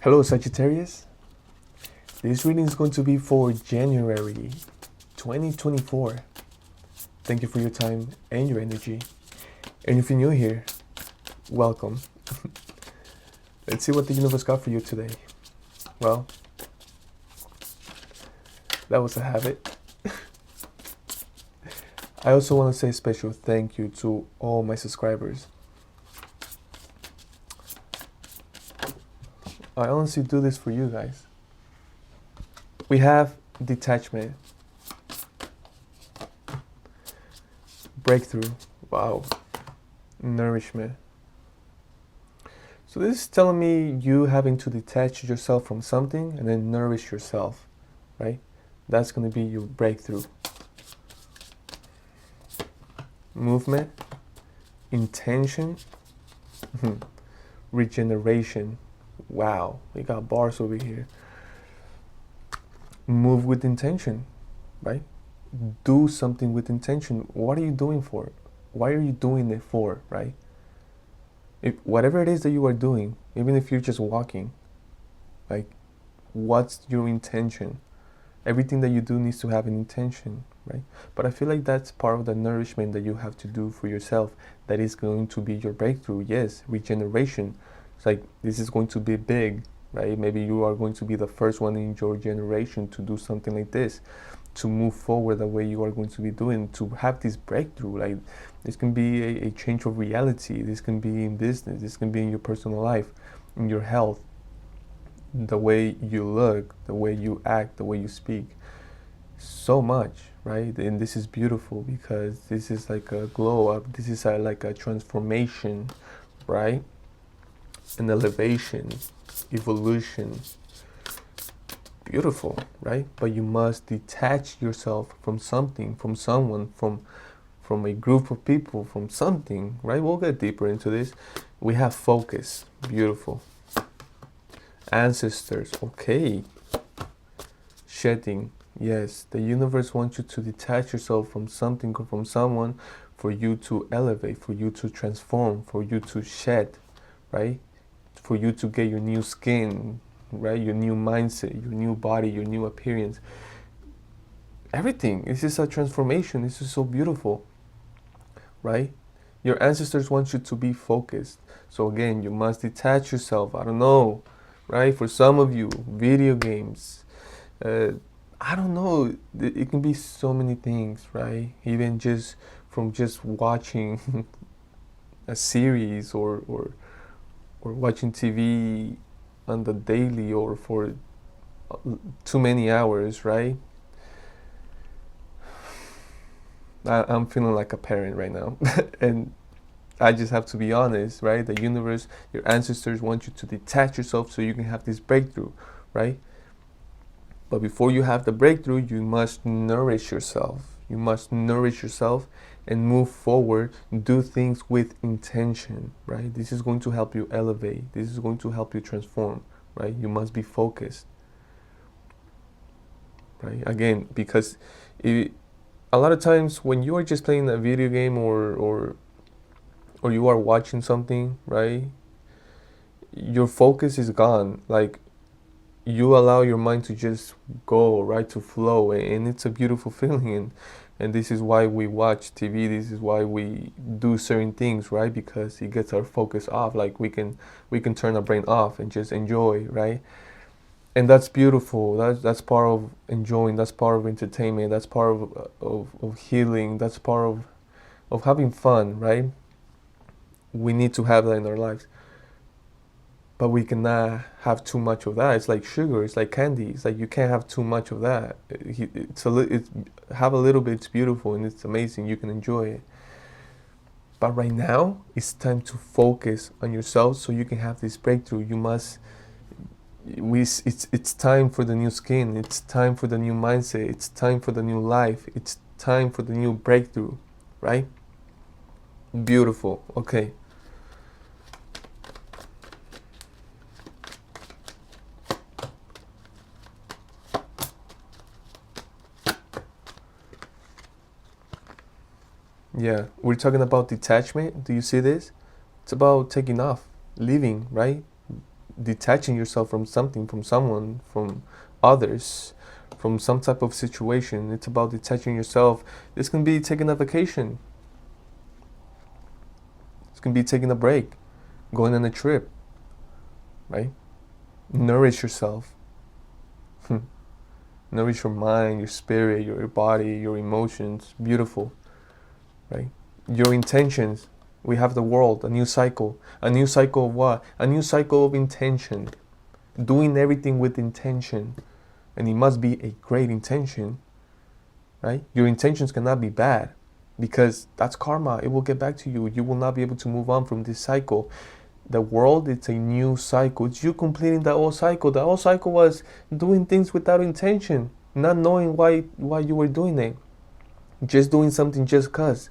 Hello, Sagittarius. This reading is going to be for January 2024. Thank you for your time and your energy. And if you're new here, welcome. Let's see what the universe got for you today. Well, that was a habit. I also want to say a special thank you to all my subscribers. I honestly do this for you guys. We have detachment, breakthrough, wow, nourishment. So this is telling me you having to detach yourself from something and then nourish yourself, right? That's going to be your breakthrough. Movement, intention, regeneration. Wow, we got bars over here. Move with intention, right? Do something with intention. What are you doing for? Why are you doing it for, right? If whatever it is that you are doing, even if you're just walking, like, what's your intention? Everything that you do needs to have an intention, right? But I feel like that's part of the nourishment that you have to do for yourself that is going to be your breakthrough. Yes, regeneration. It's like, this is going to be big, right? Maybe you are going to be the first one in your generation to do something like this, to move forward the way you are going to be doing, to have this breakthrough. Like, this can be a change of reality. This can be in business. This can be in your personal life, in your health, the way you look, the way you act, the way you speak. So much, right? And this is beautiful because this is like a glow up. This is like a transformation, right? An elevation, evolution. Beautiful, right? But you must detach yourself from something, from someone, from a group of people, from something, right? We'll get deeper into this. We have focus. Beautiful. Ancestors. Okay. Shedding. Yes, the universe wants you to detach yourself from something or from someone for you to elevate, for you to transform, for you to shed, right? For you to get your new skin, right? Your new mindset, your new body, your new appearance. Everything. This is a transformation. This is so beautiful, right? Your ancestors want you to be focused. So again, you must detach yourself. I don't know, right? For some of you, video games. I don't know. It can be so many things, right? Even just from just watching a series or watching TV on the daily or for too many hours, right? I'm feeling like a parent right now. And I just have to be honest, right? The universe, your ancestors want you to detach yourself so you can have this breakthrough, right? But before you have the breakthrough, you must nourish yourself. You must nourish yourself and move forward, do things with intention, right? This is going to help you elevate. This is going to help you transform, right? You must be focused, right? Again, because a lot of times when you are just playing a video game or you are watching something, right? Your focus is gone. Like, you allow your mind to just go, right, to flow, and it's a beautiful feeling. And this is why we watch TV. This is why we do certain things, right? Because it gets our focus off. Like, we can turn our brain off and just enjoy, right? And that's beautiful. That's part of enjoying. That's part of entertainment. That's part of healing. That's part of having fun, right? We need to have that in our lives. But we cannot have too much of that. It's like sugar. It's like candy. It's like you can't have too much of that. Have a little bit. It's beautiful and it's amazing. You can enjoy it. But right now, it's time to focus on yourself so you can have this breakthrough. You must. It's time for the new skin. It's time for the new mindset. It's time for the new life. It's time for the new breakthrough, right? Beautiful. Okay. Yeah, we're talking about detachment. Do you see this? It's about taking off, leaving, right? detaching yourself from something, from someone, from others, from some type of situation. It's about detaching yourself. This can be taking a vacation. This can be taking a break, going on a trip, right? Nourish yourself. Nourish your mind, your spirit, your body, your emotions. Beautiful, right? Your intentions. We have the world, a new cycle. A new cycle of what? A new cycle of intention. Doing everything with intention. And it must be a great intention, right? Your intentions cannot be bad, because that's karma. It will get back to you. You will not be able to move on from this cycle. The world, it's a new cycle. It's you completing the old cycle. The old cycle was doing things without intention, not knowing why you were doing it. Just doing something just cause,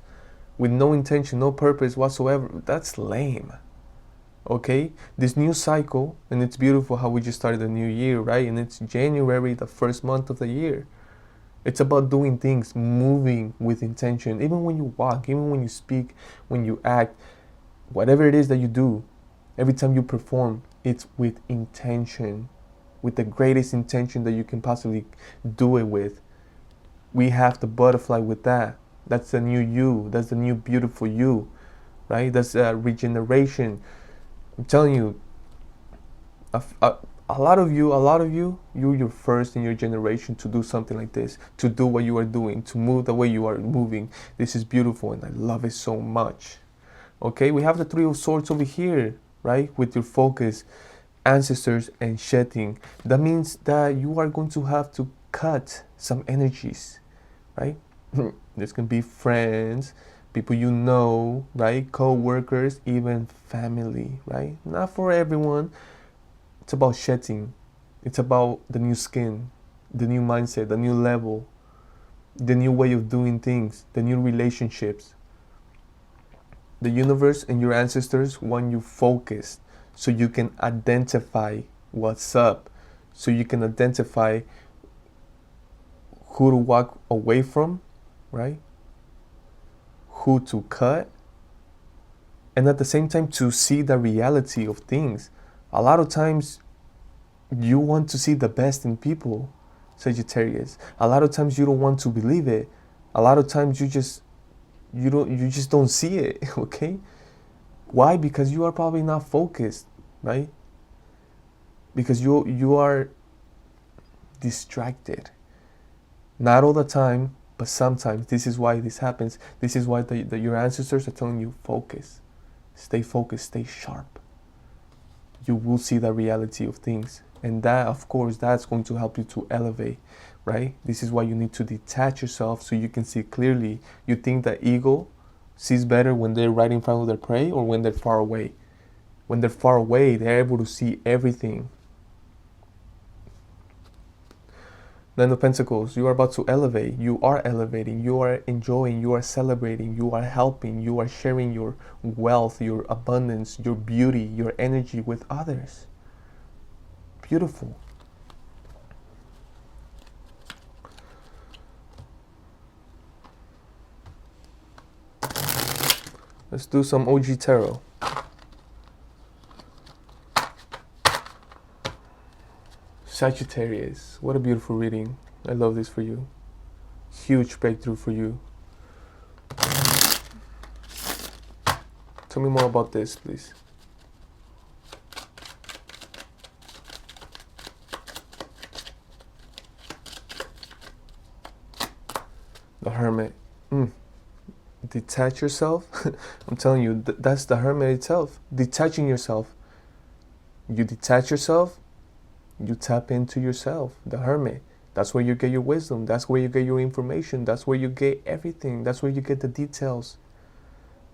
with no intention, no purpose whatsoever. That's lame. Okay? This new cycle, and it's beautiful how we just started a new year, right? And it's January, the first month of the year. It's about doing things, moving with intention. Even when you walk, even when you speak, when you act, whatever it is that you do, every time you perform, it's with intention, with the greatest intention that you can possibly do it with. We have the butterfly with that. That's the new you. That's the new beautiful you, right? That's regeneration. I'm telling you, a lot of you, you're first in your generation to do something like this, to do what you are doing, to move the way you are moving. This is beautiful, and I love it so much. Okay, we have the Three of Swords over here, right? With your focus, ancestors, and shedding. That means that you are going to have to cut some energies, right? This can be friends, people you know, right? Co-workers, even family, right? Not for everyone. It's about shedding. It's about the new skin, the new mindset, the new level, the new way of doing things, the new relationships. The universe and your ancestors want you focused so you can identify what's up, so you can identify who to walk away from, right? Who to cut, and at the same time to see the reality of things. A lot of times you want to see the best in people, Sagittarius. A lot of times you don't want to believe it. A lot of times you just don't see it, okay? Why? Because you are probably not focused, right? Because you are distracted. Not all the time, but sometimes. This is why this happens. This is why your ancestors are telling you, focus. Stay focused, stay sharp. You will see the reality of things. And that, of course, that's going to help you to elevate, right? This is why you need to detach yourself so you can see clearly. You think the eagle sees better when they're right in front of their prey or when they're far away? When they're far away, they're able to see everything. Nine of Pentacles, you are about to elevate. You are elevating. You are enjoying. You are celebrating. You are helping. You are sharing your wealth, your abundance, your beauty, your energy with others. Beautiful. Let's do some OG Tarot. Sagittarius, what a beautiful reading. I love this for you. Huge breakthrough for you. Tell me more about this, please. The Hermit. Detach yourself. I'm telling you, that's the Hermit itself. Detaching yourself. You detach yourself, you tap into yourself, the Hermit. That's where you get your wisdom. That's where you get your information. That's where you get everything. That's where you get the details.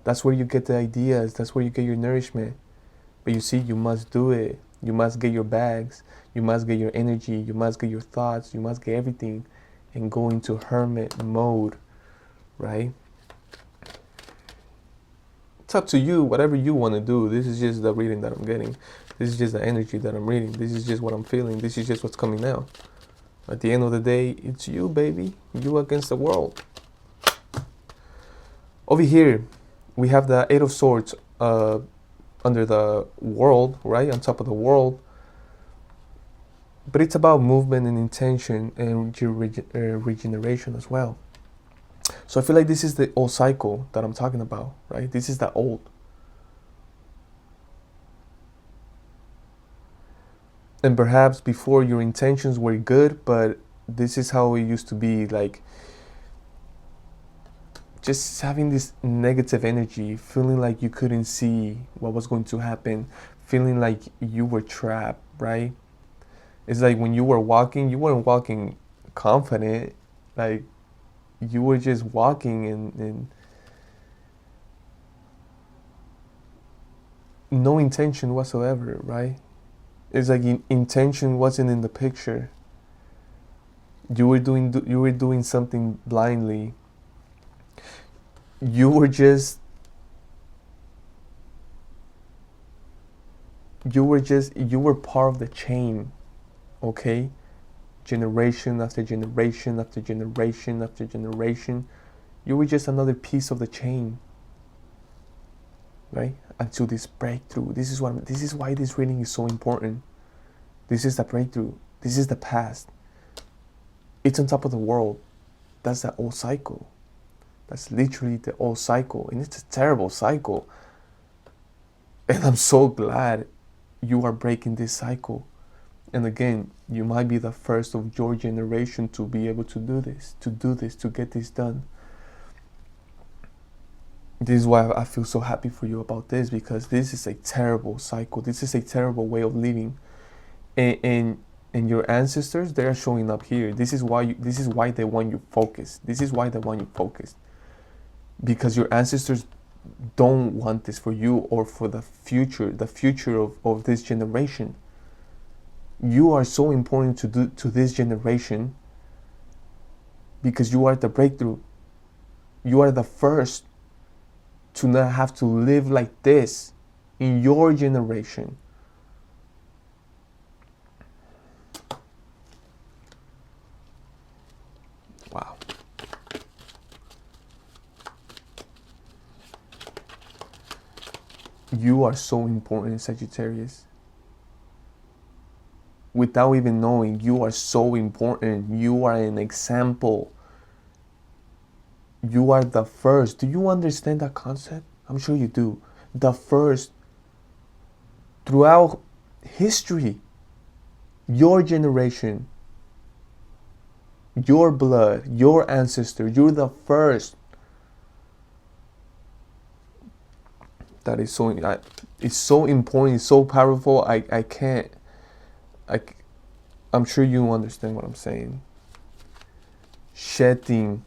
That's where you get the ideas. That's where you get your nourishment. But you see, you must do it. You must get your bags. You must get your energy. You must get your thoughts. You must get everything and go into hermit mode, right? It's up to you, whatever you want to do. This is just the reading that I'm getting. This is just the energy that I'm reading. This is just what I'm feeling. This is just what's coming out. At the end of the day, it's you, baby. You against the world. Over here, we have the Eight of Swords under the world, right? On top of the world. But it's about movement and intention and regeneration as well. So I feel like this is the old cycle that I'm talking about, right? This is the old. And perhaps before your intentions were good, but this is how it used to be, like just having this negative energy, feeling like you couldn't see what was going to happen, feeling like you were trapped, right? It's like when you were walking, you weren't walking confident, like you were just walking and no intention whatsoever, right? It's like intention wasn't in the picture. You were doing something blindly. You were just you were part of the chain, okay? Generation after generation after generation after generation. You were just another piece of the chain, right? Until this breakthrough. This is why this reading is so important. This is the breakthrough. This is the past. It's on top of the world. That's the old cycle. That's literally the old cycle. And it's a terrible cycle. And I'm so glad you are breaking this cycle. And again, you might be the first of your generation to be able to do this, to get this done. This is why I feel so happy for you about this, because this is a terrible cycle. This is a terrible way of living. And your ancestors, they are showing up here. This is why they want you focused. This is why they want you focused. Because your ancestors don't want this for you or for the future of this generation. You are so important to this generation because you are the breakthrough. You are the first to not have to live like this in your generation. Wow. You are so important, Sagittarius. Without even knowing, you are so important. You are an example. You are the first. Do you understand that concept? I'm sure you do. The first throughout history, your generation, your blood, your ancestor, you're the first. That is so, it's so important, it's so powerful. I'm sure you understand what I'm saying. Shedding.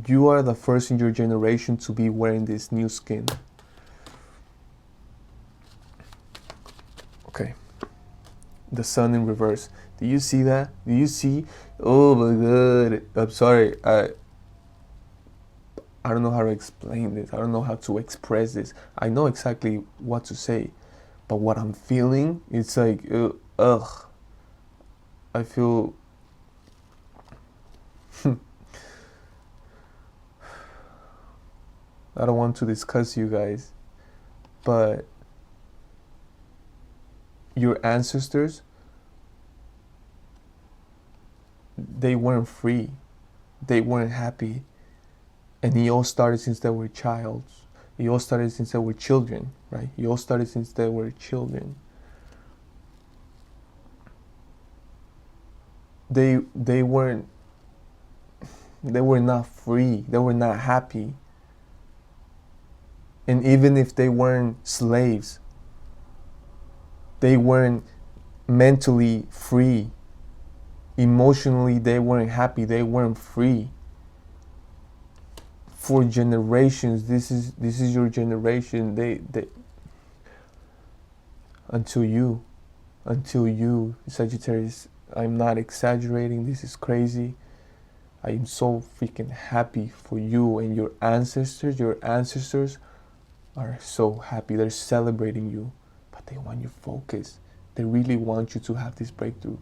You are the first in your generation to be wearing this new skin. Okay. The sun in reverse. Do you see that? Do you see? Oh my god. I'm sorry. I don't know how to explain this. I don't know how to express this. I know exactly what to say. But what I'm feeling, it's like, ugh. I feel... I don't want to discuss you guys. But your ancestors, they weren't free. They weren't happy. And it all started since they were childs. It all started since they were children, right? It all started since they were children. They were not free. They were not happy. And even if they weren't slaves, they weren't mentally free. Emotionally, they weren't happy. They weren't free. For generations, this is your generation. They until you, Sagittarius. I'm not exaggerating. This is crazy. I am so freaking happy for you and your ancestors. Your ancestors are so happy. They're celebrating you, but they want you focused. They really want you to have this breakthrough.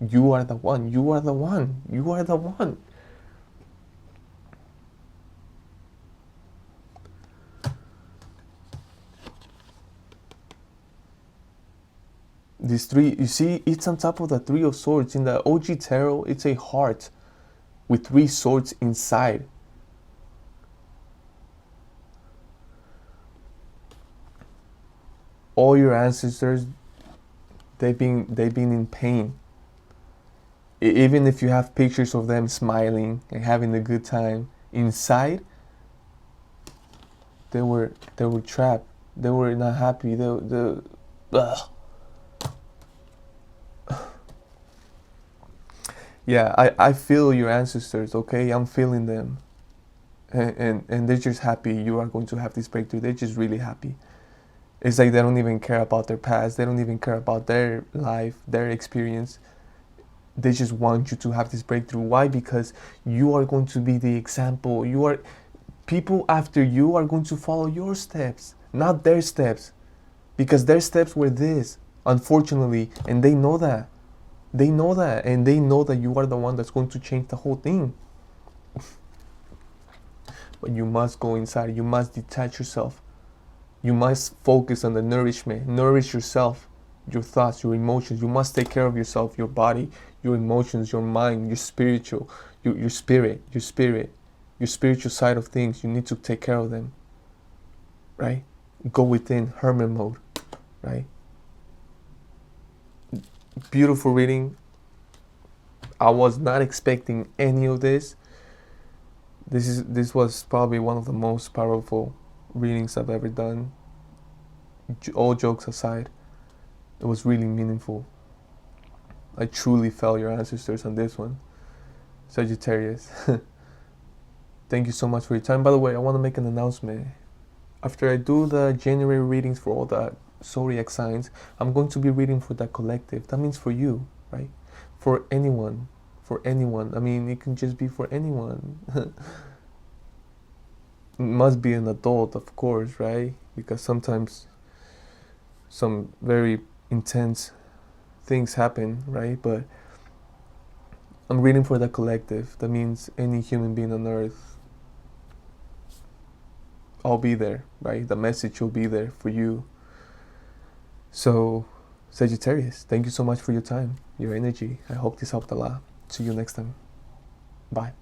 You are the one. You are the one. You are the one. These three, you see, it's on top of the Three of Swords. In the OG Tarot, it's a heart with three swords inside. All your ancestors, they've been in pain. Even if you have pictures of them smiling and having a good time, inside they were trapped. They were not happy. Yeah, I feel your ancestors, okay? I'm feeling them. And they're just happy you are going to have this breakthrough. They're just really happy. It's like they don't even care about their past. They don't even care about their life, their experience. They just want you to have this breakthrough. Why? Because you are going to be the example. People after you are going to follow your steps, not their steps. Because their steps were this, unfortunately, and they know that. They know that, and they know that you are the one that's going to change the whole thing. But you must go inside. You must detach yourself. You must focus on the nourishment. Nourish yourself, your thoughts, your emotions. You must take care of yourself, your body, your emotions, your mind, your spiritual, your spirit, your spiritual side of things. You need to take care of them, right? Go within, hermit mode, right? Beautiful reading. I was not expecting any of this. This was probably one of the most powerful readings I've ever done. All jokes aside, it was really meaningful. I truly felt your ancestors on this one. Sagittarius. Thank you so much for your time. By the way, I want to make an announcement. After I do the January readings for all the zodiac signs, I'm going to be reading for the collective. That means for you, right? For anyone. For anyone. I mean, it can just be for anyone. It must be an adult, of course, right? Because sometimes some very intense things happen, right? But I'm reading for the collective. That means any human being on earth. I'll be there, right? The message will be there for you. So, Sagittarius, thank you so much for your time, your energy. I hope this helped a lot. See you next time. Bye.